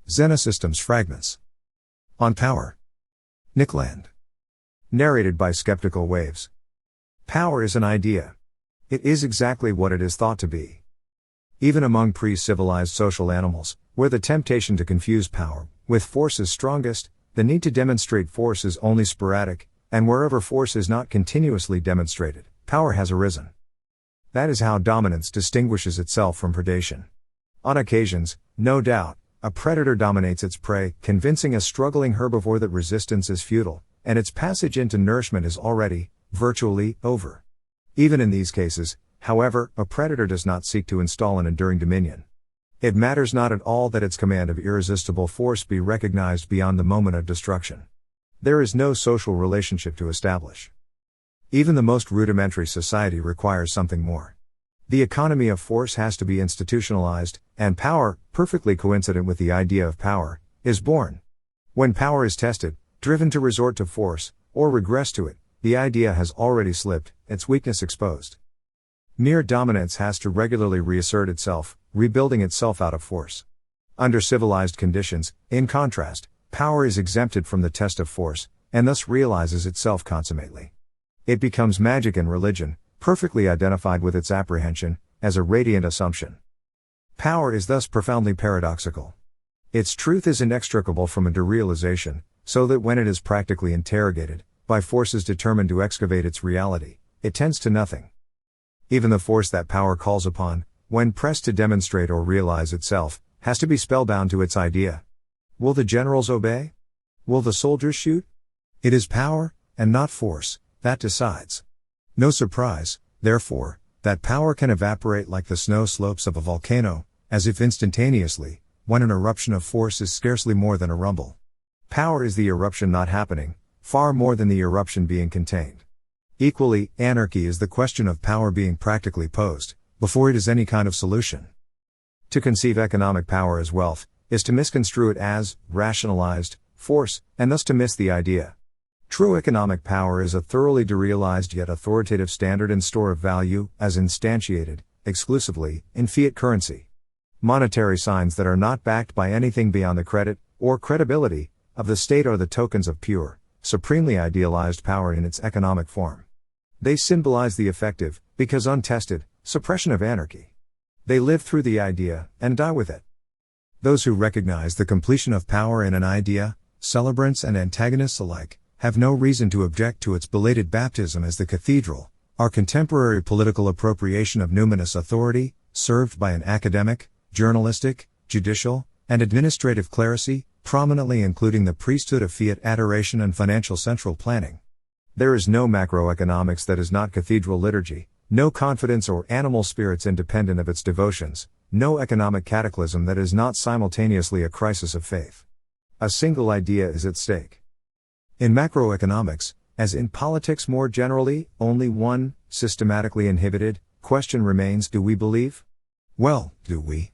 Xenosystems Fragments. On Power. Nickland. Narrated by Skeptical Waves. Power is an idea. It is exactly what it is thought to be. Even among pre-civilized social animals, where the temptation to confuse power with force is strongest, the need to demonstrate force is only sporadic, and wherever force is not continuously demonstrated, power has arisen. That is how dominance distinguishes itself from predation. On occasions, no doubt, a predator dominates its prey, convincing a struggling herbivore that resistance is futile, and its passage into nourishment is already, virtually, over. Even in these cases, however, a predator does not seek to install an enduring dominion. It matters not at all that its command of irresistible force be recognized beyond the moment of destruction. There is no social relationship to establish. Even the most rudimentary society requires something more. The economy of force has to be institutionalized, and power, perfectly coincident with the idea of power, is born. When power is tested, driven to resort to force, or regress to it, the idea has already slipped, its weakness exposed. Mere dominance has to regularly reassert itself, rebuilding itself out of force. Under civilized conditions, in contrast, power is exempted from the test of force, and thus realizes itself consummately. It becomes magic in religion, perfectly identified with its apprehension, as a radiant assumption. Power is thus profoundly paradoxical. Its truth is inextricable from a derealization, so that when it is practically interrogated, by forces determined to excavate its reality, it tends to nothing. Even the force that power calls upon, when pressed to demonstrate or realize itself, has to be spellbound to its idea. Will the generals obey? Will the soldiers shoot? It is power, and not force, that decides. No surprise, therefore, that power can evaporate like the snow slopes of a volcano, as if instantaneously, when an eruption of force is scarcely more than a rumble. Power is the eruption not happening, far more than the eruption being contained. Equally, anarchy is the question of power being practically posed, before it is any kind of solution. To conceive economic power as wealth, is to misconstrue it as rationalized force, and thus to miss the idea. True economic power is a thoroughly derealized yet authoritative standard and store of value, as instantiated, exclusively, in fiat currency. Monetary signs that are not backed by anything beyond the credit, or credibility, of the state are the tokens of pure, supremely idealized power in its economic form. They symbolize the effective, because untested, suppression of anarchy. They live through the idea, and die with it. Those who recognize the completion of power in an idea, celebrants and antagonists alike, have no reason to object to its belated baptism as the cathedral, our contemporary political appropriation of numinous authority, served by an academic, journalistic, judicial, and administrative clerisy, prominently including the priesthood of fiat adoration and financial central planning. There is no macroeconomics that is not cathedral liturgy, no confidence or animal spirits independent of its devotions, no economic cataclysm that is not simultaneously a crisis of faith. A single idea is at stake. In macroeconomics, as in politics more generally, only one, systematically inhibited, question remains: do we believe? Well, do we?